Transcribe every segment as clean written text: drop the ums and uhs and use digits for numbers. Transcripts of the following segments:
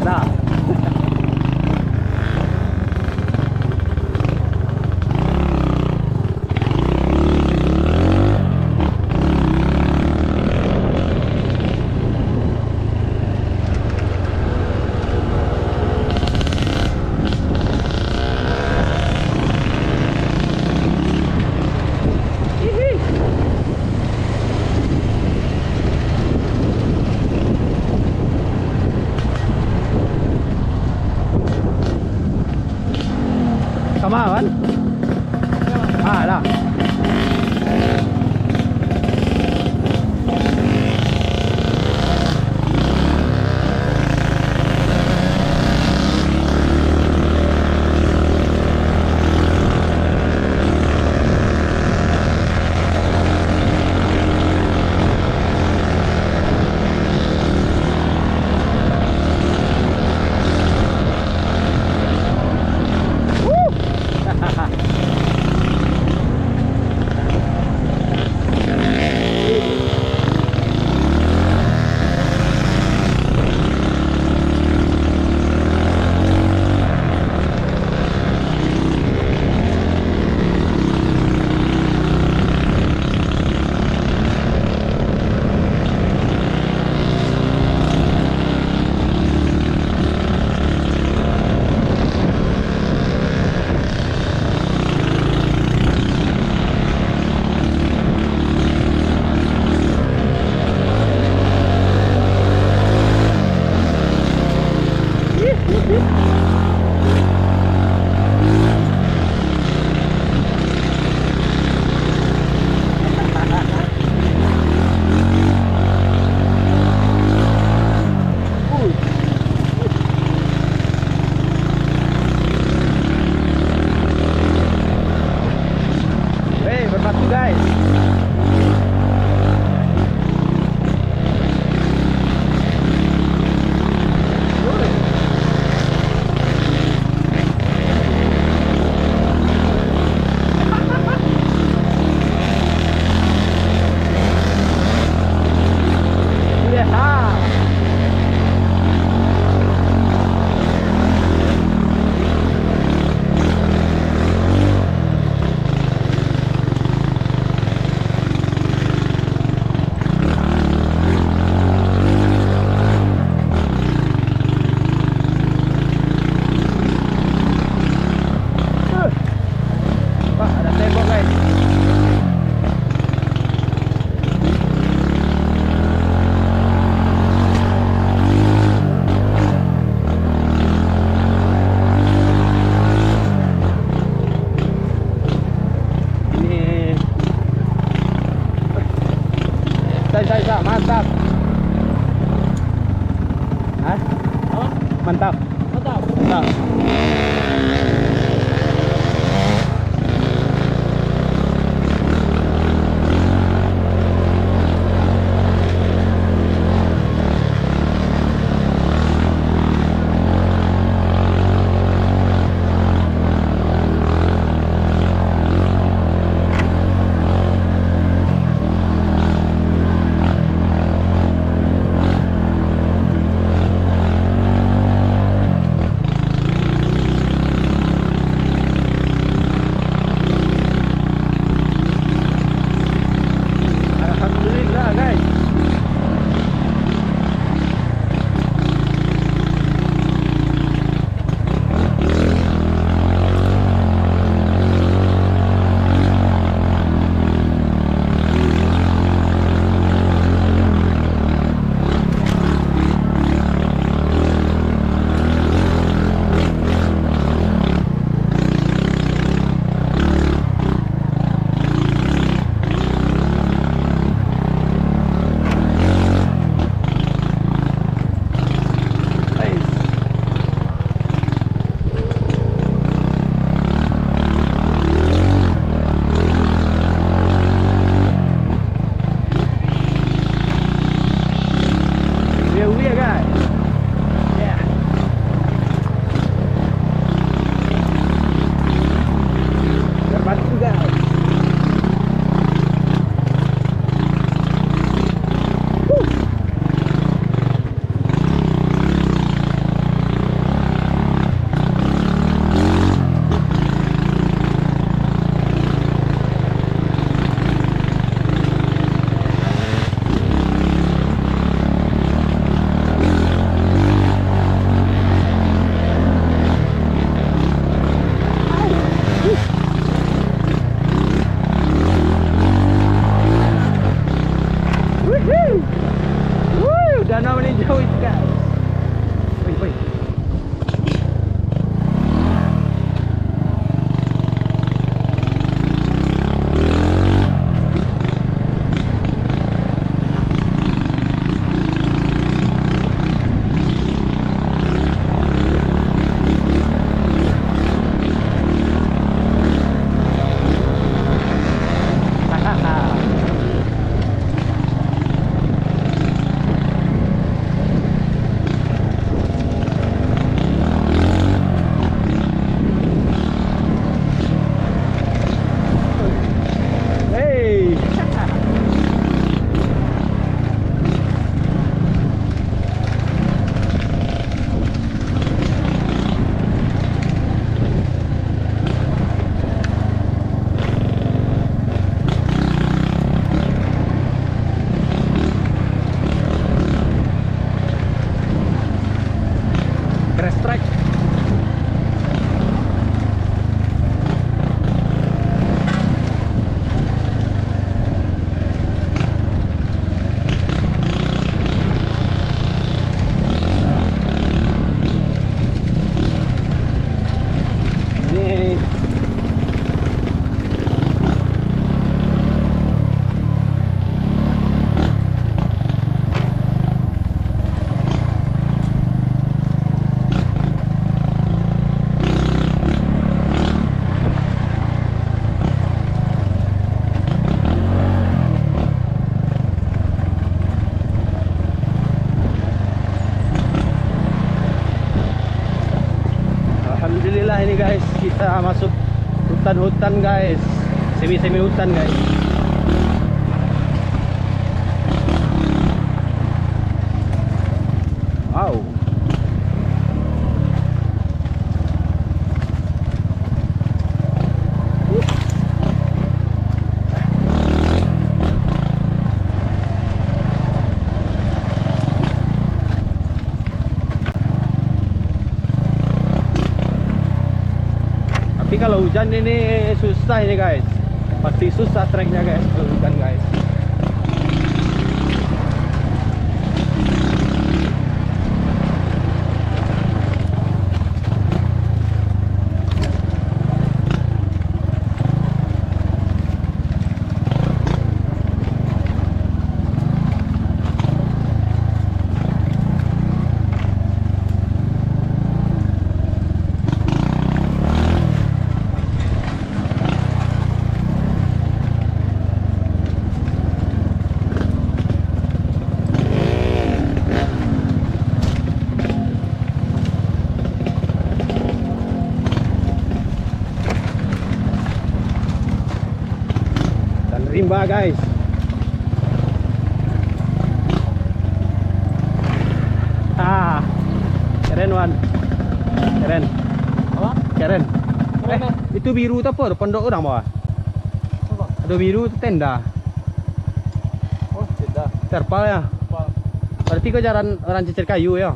dah. Sama kan? Dah. Berbatu guys. Mantap. Hah? Oh? Mantap. Mantap. Mantap. susah ini guys. Kita masuk hutan-hutan guys. Semi-semi hutan guys. Wow. Tapi kalau hujan ini susah ini guys. Pasti susah treknya guys kalau hujan guys. Rimba guys. Keren Wan. Keren. Apa? Keren. Keren, Itu biru tu apa? Pondok orang bawah. Apa? Ada biru tu tenda. Oh, tidak. Terpal ya. Apa? Berarti kau jalan orang cecer kayu ya.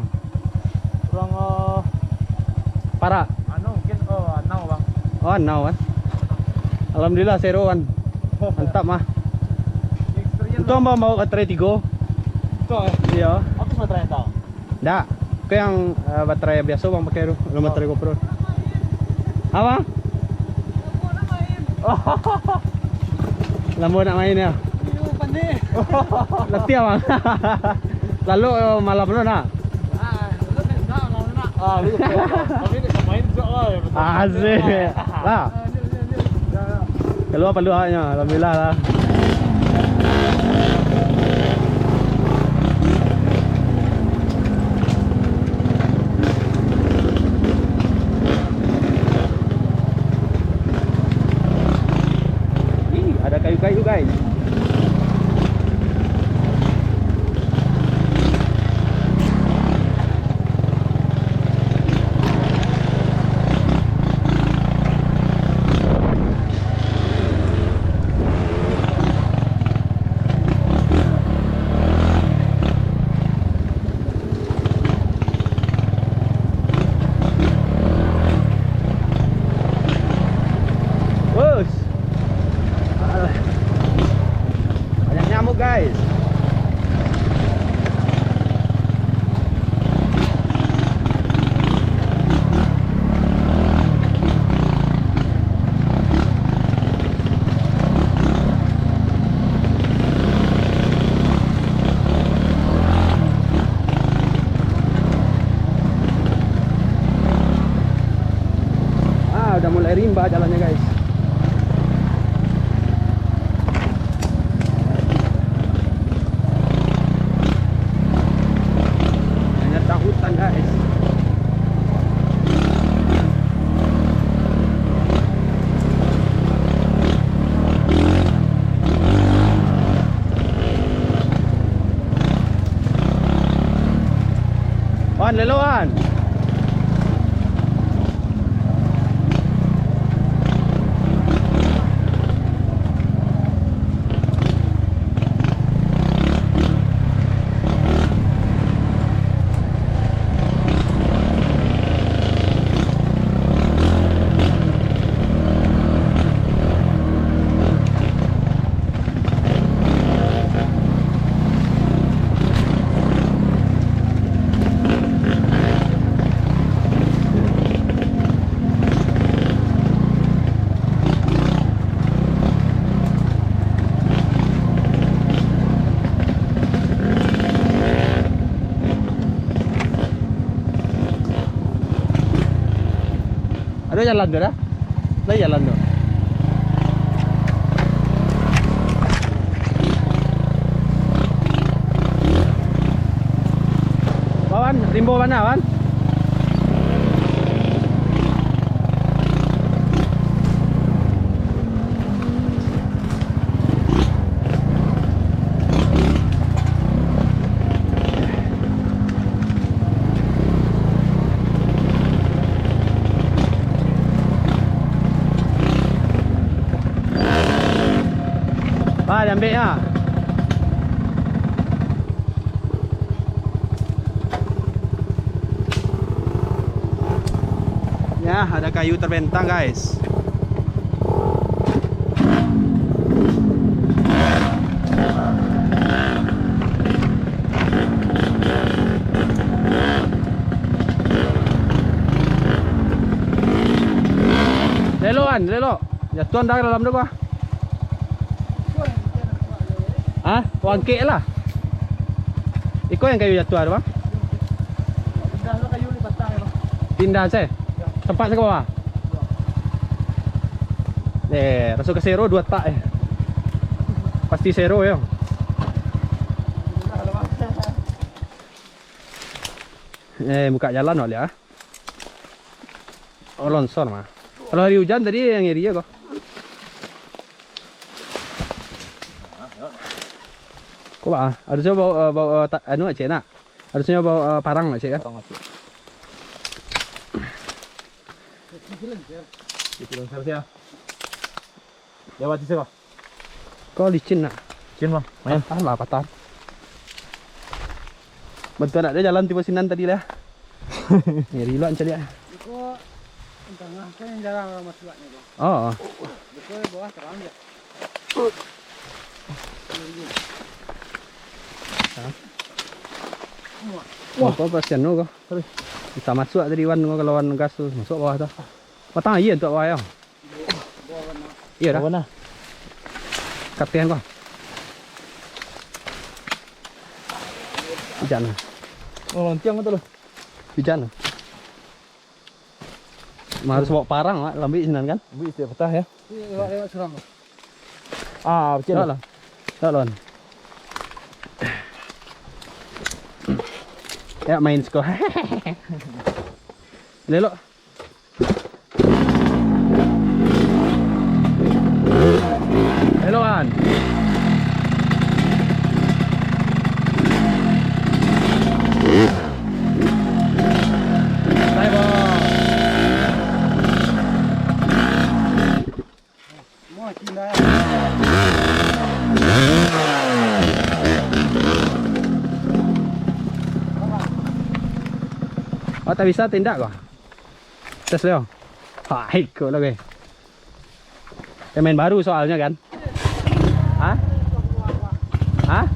Kurang Para. mungkin anau bang. Oh, now kan. Alhamdulillah seru Wan. Mantap mah. Experience. Itu mau baterai 3. Itu Iya. aku semua terakhir tahu. Nggak. Kau yang baterai biasa bang pakai itu. Belum baterai GoPro. Apa? Lambo nak main ya? Iya, pandai. Letih bang. Lalu malam lu nak? Lu kami ni main juga lah. Asik. Lah. Keluar perlu haknya. Alhamdulillah lah. Ih, ada kayu-kayu guys. Banyak nyamuk guys. Udah mulai rimba jalannya guys. Ternyata hutan guys. Wan, leluan. Ada jalan tuh dah. Ada jalan tuh. Wan, rimbo mana Wan? ambil ya. Ya, ada kayu terbentang guys. Leloan, lelo. Jatuhan dah dalam tu kah? Ah, wangkek lah. Iko yang kayu jatuh ada bang? Dah lah kayu ni patah ya. Pindah saya. Tempat saya ke bawah. Masuk ke zero 2 tak eh. Pasti zero ya. Buka jalan boleh ah. Oh longsor mah. Kalau hari hujan tadi yang iri ya kok. Kok ah? Harusnya bawa anu aja nak. Harusnya bawa parang aja kan. Itu longsor saya. Lewat di sana. Kau licin nak. Licin bang. Main. Patah lah patah. Betul ada jalan tiba sinan tadi lah. Ngeri lu ancam dia. Iko tengah kan yang jarang orang masuknya bang. Oh. Betul bawah terang ya. Wah, apa pasien lu kau? Bisa masuk tadi wan kau kalau wan gas tu masuk bawah tu. Matang iya untuk bawah ya. Iya dah. Mana? Katian kau. Hujan. Oh, lantiang betul loh. Hujan. Harus bawa parang mak, lambi sinan kan? Bu istilah patah ya. Lewat serang. Ah, betul lah. Tak lawan. Ya main skor. Lelok. Lelokan. Bye bye. Semua cinta ya. Oh, tak bisa tindak kau. Tes Leo. Hai, kau lagi. Main baru soalnya kan? Hah? Hah?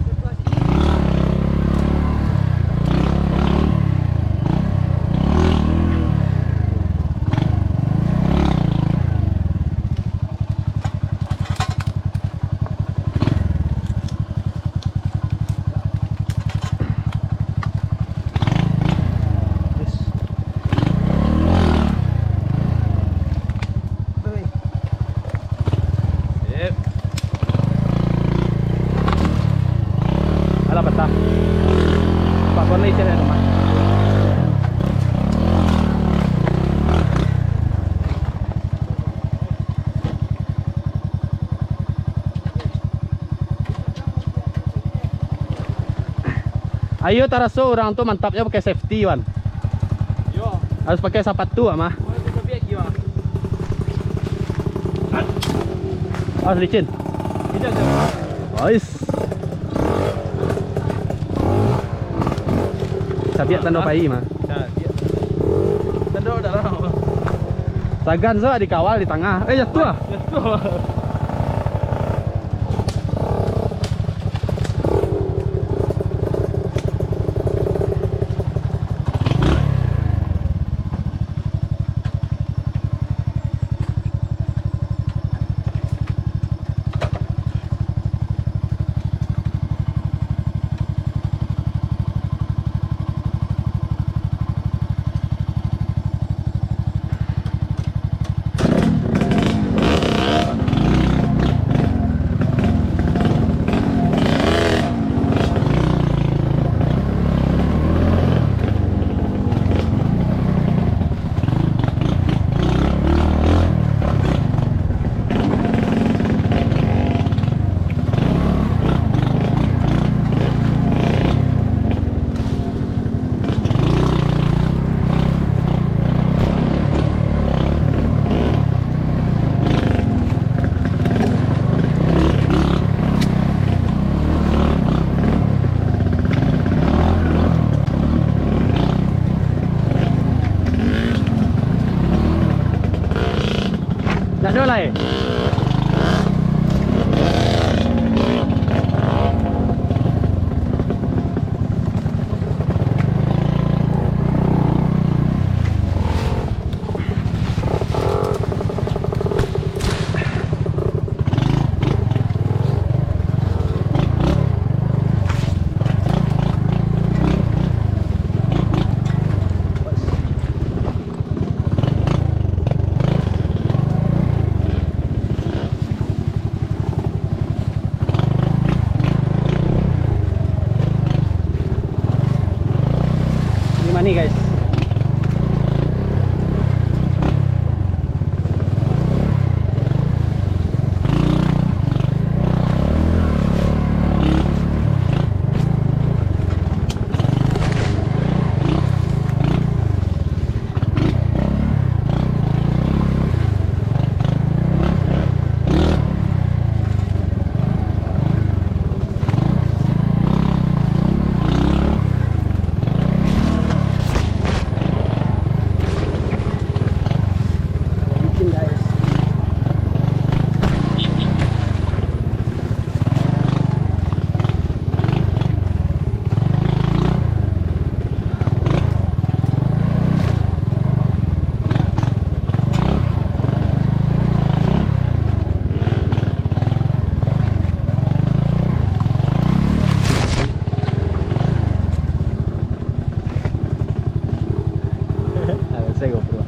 Alah patah. Pak boleh cari rumah. Ayo taraso orang tu mantapnya pakai safety Wan. Yo. Harus pakai sepatu mah. Awas licin. Tidak ada. Ais. Sabiat tanda pai mah. Tanda udah lah. Sagan so dikawal di tengah. Jatuh ah. Jatuh. Tak ada lah ni guys. Saya GoPro.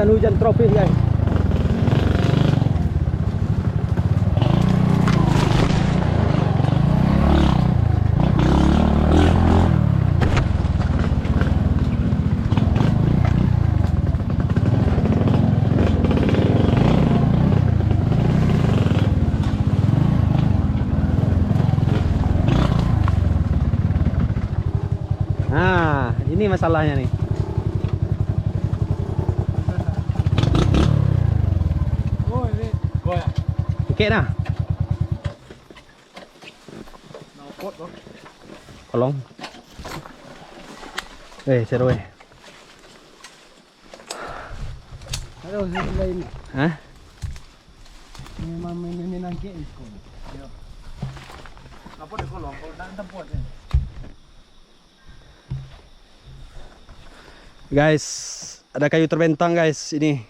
Hujan tropis guys. Nah, ini masalahnya nih. Okey dah. Kolong. Seru Ada usaha lain. Hah? Memang menangkik itu. Ya. Apa dia kolong? Kalau dah tempat ni. Guys, ada kayu terbentang guys ini.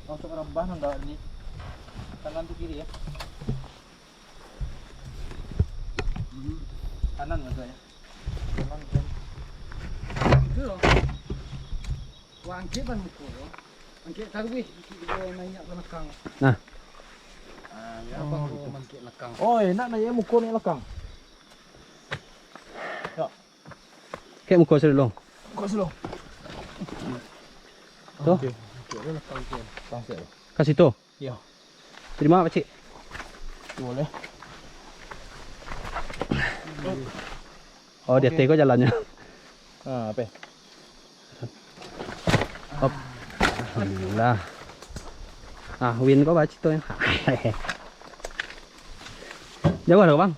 Masuk rambah enggak ni. Kanan tu kiri ya. Kanan maksudnya. Kanan kan. Itu loh. Wangkit ban mukul loh. Wangkit tarwih kita nanya ke lekang. Nah. Ya apa kau wangkit lekang. Oh, enak nak ya mukul ni lekang. Ya. Kayak muka saya dulu. Kau slow. Tuh. Okey. Okey, lekang tu. Pasal. Kasih tuh. Ya. Terima pak cik. Boleh. Oh, dia teh kok jalannya. Ha, apa? Hop. Alhamdulillah. Ah, win kok pak cik tuh. Jauh ada bang?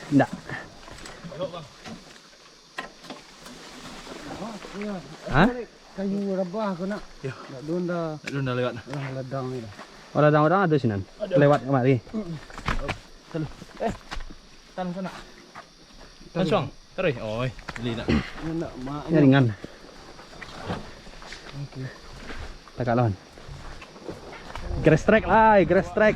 Enggak. Ya. Hah? Kayu rebah kau nak. Ya. Nak dun dah. Dah dah lewat. Dah ledang ni dah. Orang-orang ada sini. Lewat kemari. Tan sana. Tan suang. Tarik. Oi, beli nak. Ni nak mak. Ini ringan. Okey. Tak lawan. Grass track lah, grass track.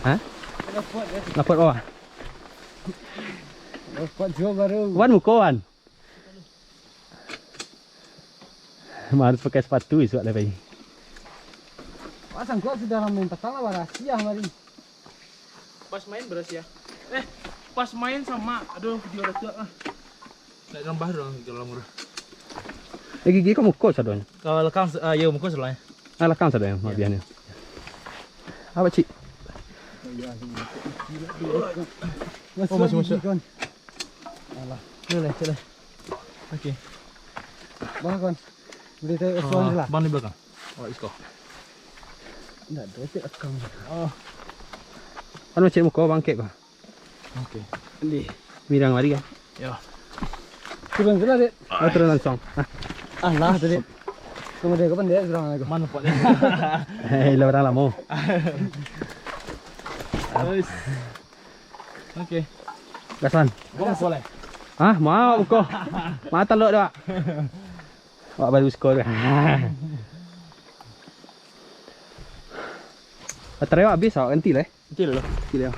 Hah? Dapat ya. Dapat bawah. Dapat jual baru. Wan muka wan. Harus pakai sepatu esok lebih. Pasang kau sudah main petang lah rahsia mari. Pas main beras ya. Pas main sama. Aduh, video udah tua lah. Nak gambar dong kalau murah. Gigi kamu muka sadonya. Kalau lekang ya muka sebelah. Alah kan sadonya biarnya. Apa cik? Oh, masuk. Kon. Alah. Boleh. Okey. Bah kon. Boleh tahu soal lah. Ban di belakang. Oh, isko. Enggak ada cek akang. Oh, Kan macam muka bangkit kau. okey. Ni. Mirang mari kan. Ya. Turun sudah dek. Oh, turun langsung. Allah tadi. Kemudian kapan dia serang aku. Mana pot dia? Hei, lah orang lama. Terus. Okey. Gasan. Gua boleh. Ah, mau muka. Mata lo dah. Wak baru skor dah. Baterai awak habis awak ganti lah. Kecil loh. Ganti lah.